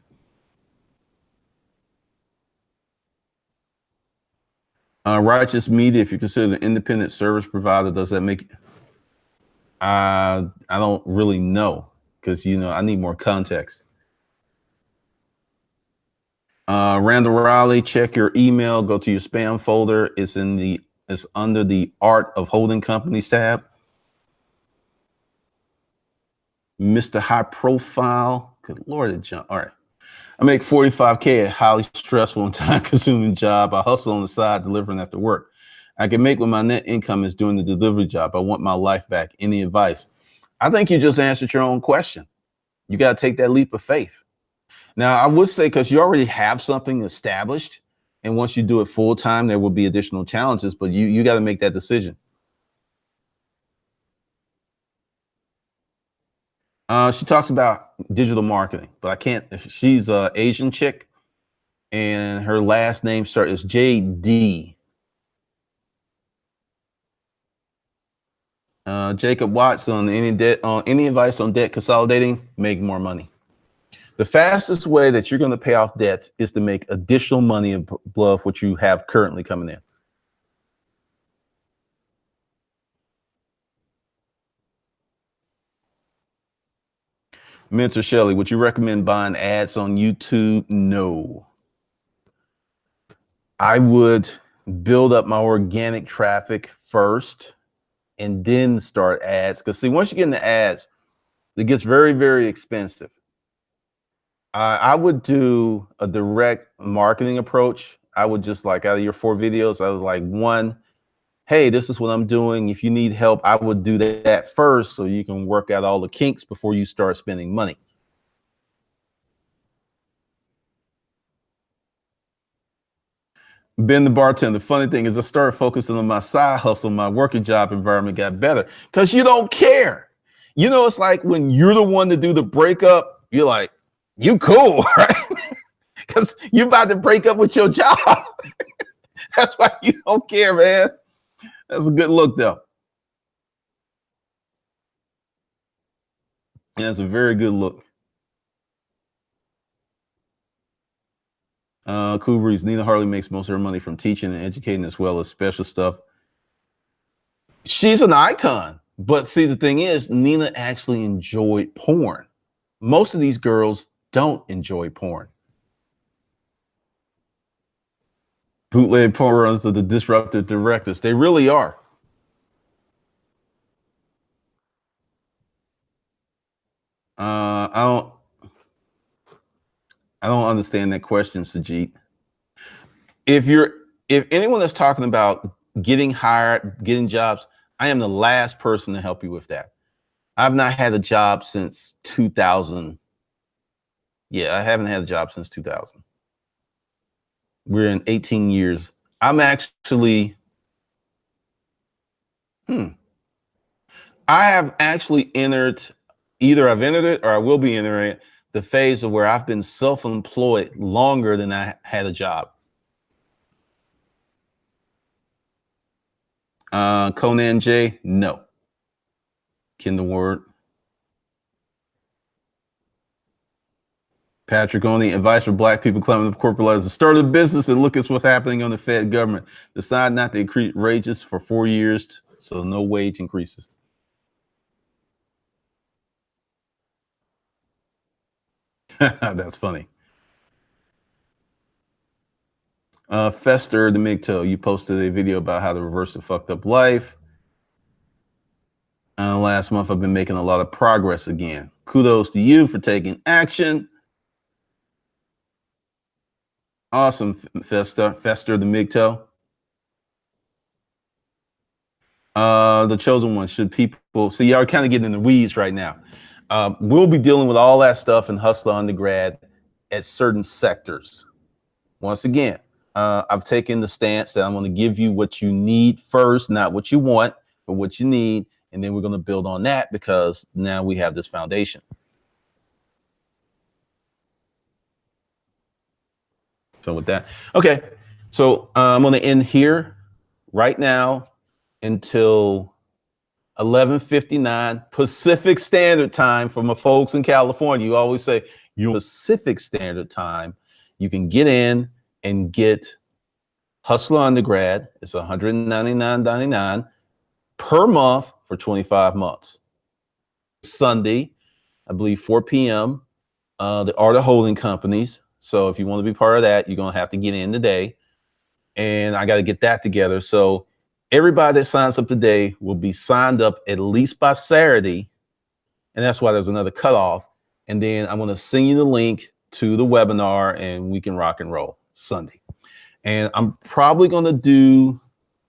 S1: Righteous Media, if you consider an independent service provider, does that make it? I don't really know, because I need more context. Randall Riley, check your email, go to your spam folder. It's under the Art of Holding Companies tab. Mr. High Profile, good Lord, John. All right. I make 45K, a highly stressful and time-consuming job. I hustle on the side, delivering after work. I can make what my net income is doing the delivery job. I want my life back. Any advice? I think you just answered your own question. You got to take that leap of faith. Now, I would say, because you already have something established, and once you do it full time, there will be additional challenges, but you got to make that decision. She talks about digital marketing, but I can't. She's an Asian chick, and her last name is JD. Jacob Watson, any advice on debt consolidating? Make more money. The fastest way that you're going to pay off debts is to make additional money above what you have currently coming in. Mentor Shelley, would you recommend buying ads on YouTube? No. I would build up my organic traffic first and then start ads. Because see, once you get into ads, it gets very, very expensive. I would do a direct marketing approach. I would just like out of your 4 videos, I was like, one, hey, this is what I'm doing. If you need help, I would do that first so you can work out all the kinks before you start spending money. Ben the bartender. The funny thing is I started focusing on my side hustle. My working job environment got better because you don't care. You know, it's like when you're the one to do the breakup, you're like, you cool, right? Because you're about to break up with your job. That's why you don't care, man. That's a good look, though. Yeah, it's a very good look. Cool Breeze. Nina Hartley makes most of her money from teaching and educating as well as special stuff. She's an icon. But see, the thing is, Nina actually enjoyed porn. Most of these girls don't enjoy porn. Bootleg porn runs are the disruptive directors. They really are. I don't understand that question, Sajid. If anyone that's talking about getting hired, getting jobs, I am the last person to help you with that. I've not had a job since 2000. Yeah, I haven't had a job since 2000. We're in 18 years. I'm actually, I have actually entered, either I've entered it or I will be entering it, the phase of where I've been self-employed longer than I had a job. Conan J, no. Kindle Word. Patrick, only advice for Black people climbing up corporate ladders: start a business and look at what's happening on the Fed government. Decide not to increase wages for 4 years, so no wage increases. That's funny. Fester the Migto, you posted a video about how to reverse a fucked up life. Last month, I've been making a lot of progress again. Kudos to you for taking action. Awesome, Fester the Migto. The chosen one. Should people see? Y'all are kind of getting in the weeds right now. We'll be dealing with all that stuff in Hustler Undergrad at certain sectors. Once again, I've taken the stance that I'm going to give you what you need first, not what you want, but what you need. And then we're going to build on that because now we have this foundation. So with that, okay. So I'm going to end here right now until 11:59 Pacific Standard Time for my folks in California. You always say you're Pacific Standard Time. You can get in and get Hustler Undergrad. It's $199.99 per month for 25 months. Sunday, I believe 4 p.m. The Art of Holding Companies. So if you want to be part of that, you're going to have to get in today. And I got to get that together. So everybody that signs up today will be signed up at least by Saturday. And that's why there's another cutoff. And then I'm going to send you the link to the webinar and we can rock and roll Sunday. And I'm probably going to do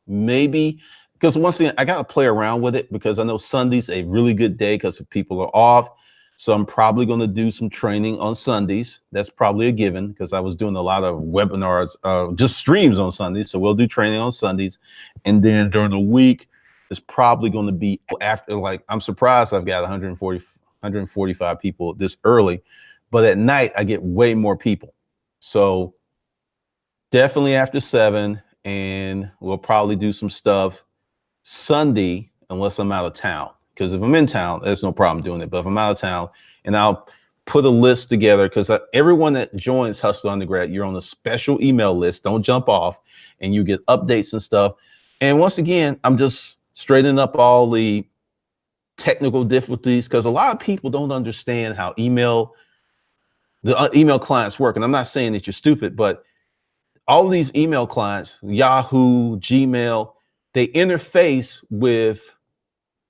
S1: maybe, because once again, I got to play around with it because I know Sunday's a really good day because people are off. So I'm probably going to do some training on Sundays. That's probably a given because I was doing a lot of webinars, just streams on Sundays. So we'll do training on Sundays. And then during the week, it's probably going to be after, like, I'm surprised I've got 145 people this early, but at night I get way more people. So definitely after 7, and we'll probably do some stuff Sunday unless I'm out of town. Because if I'm in town, there's no problem doing it. But if I'm out of town, and I'll put a list together, because everyone that joins Hustler Undergrad, you're on a special email list. Don't jump off, and you get updates and stuff. And once again, I'm just straightening up all the technical difficulties, because a lot of people don't understand how email clients work. And I'm not saying that you're stupid, but all of these email clients, Yahoo, Gmail, they interface with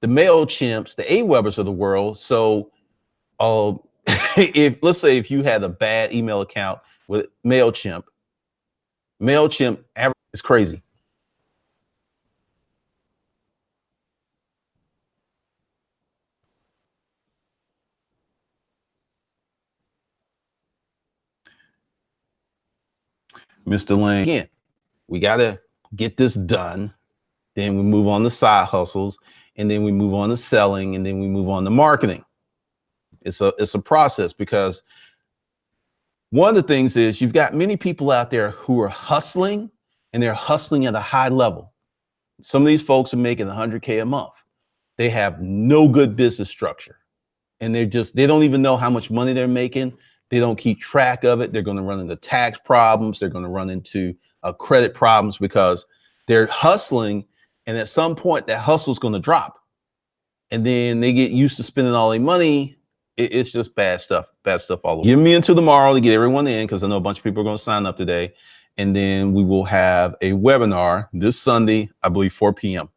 S1: the MailChimps, the Awebers of the world. So if let's say if you had a bad email account with MailChimp average is crazy. Mr. Lane, again, we got to get this done. Then we move on to side hustles, and then we move on to selling, and then we move on to marketing. It's a process, because one of the things is you've got many people out there who are hustling, and they're hustling at a high level. Some of these folks are making 100K a month. They have no good business structure, and they don't even know how much money they're making. They don't keep track of it. They're going to run into tax problems. They're going to run into credit problems, because they're hustling. And at some point that hustle is going to drop, and then they get used to spending all their money. It's just bad stuff all over. Give me until tomorrow to get everyone in, because I know a bunch of people are going to sign up today. And then we will have a webinar this Sunday, I believe 4 p.m.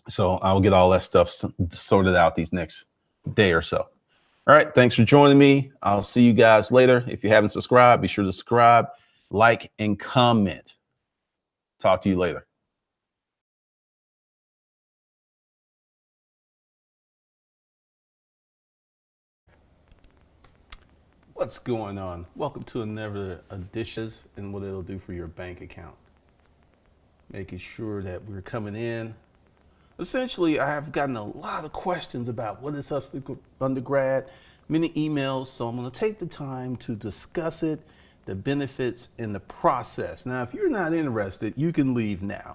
S1: So I'll get all that stuff sorted out these next day or so. All right. Thanks for joining me. I'll see you guys later. If you haven't subscribed, be sure to subscribe, like, and comment. Talk to you later. What's going on? Welcome to another edition, and what it'll do for your bank account. Making sure that we're coming in. Essentially, I have gotten a lot of questions about what is Hustler Undergrad, many emails, so I'm going to take the time to discuss it, the benefits, and the process. Now, if you're not interested, you can leave now.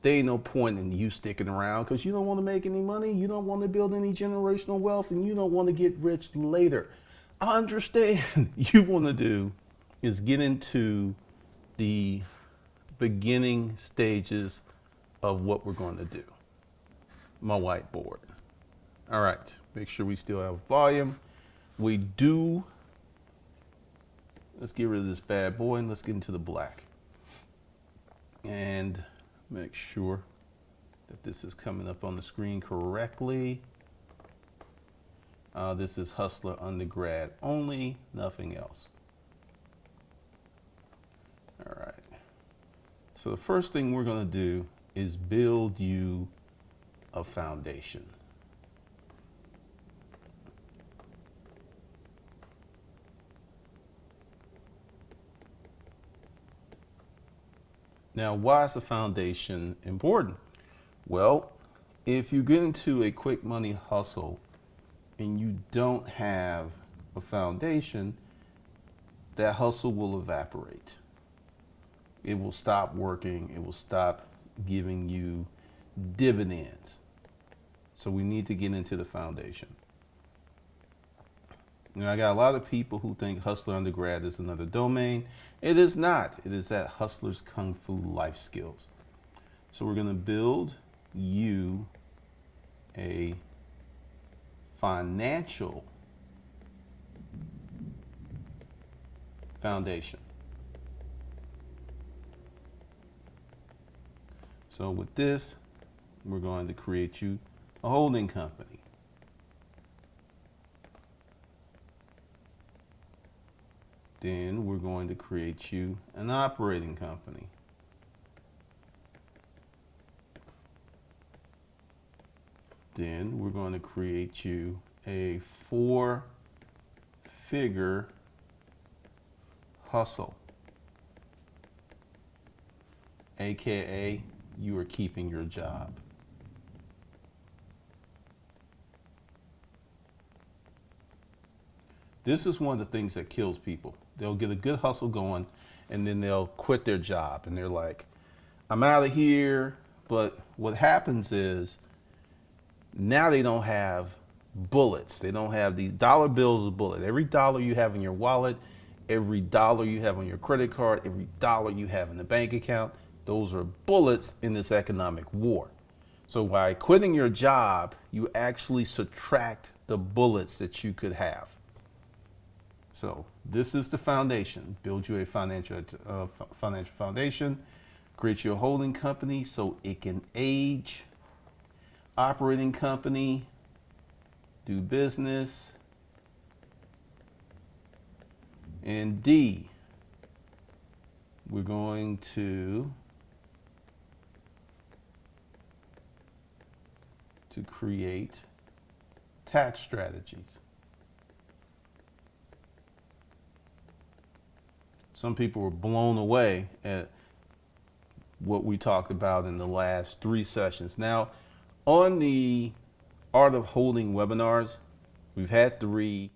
S1: There ain't no point in you sticking around, because you don't want to make any money, you don't want to build any generational wealth, and you don't want to get rich later. I understand. You want to do is get into the beginning stages of what we're going to do. My whiteboard. All right, make sure we still have volume. We do. Let's get rid of this bad boy and let's get into the black. And make sure that this is coming up on the screen correctly. This is Hustler Undergrad only, nothing else. All right. So the first thing we're going to do is build you a foundation. Now, why is the foundation important? Well, if you get into a quick money hustle and you don't have a foundation, that hustle will evaporate. It will stop working. It will stop giving you dividends. So we need to get into the foundation. Now, I got a lot of people who think Hustler Undergrad is another domain. It is not. It is at Hustler's Kung Fu Life Skills. So we're going to build you a financial foundation. So with this, we're going to create you a holding company. Then we're going to create you an operating company. Then we're going to create you a 4-figure hustle, AKA you are keeping your job. This is one of the things that kills people. They'll get a good hustle going and then they'll quit their job and they're like, I'm out of here. But what happens is now they don't have bullets. They don't have the dollar bills as a bullet. Every dollar you have in your wallet, every dollar you have on your credit card, every dollar you have in the bank account, those are bullets in this economic war. So by quitting your job, you actually subtract the bullets that you could have. So this is the foundation. Build you a financial foundation. Create your holding company so it can age. Operating company. Do business. And D, we're going to create tax strategies. Some people were blown away at what we talked about in the last 3 sessions. Now, on the Art of Holding webinars, we've had 3.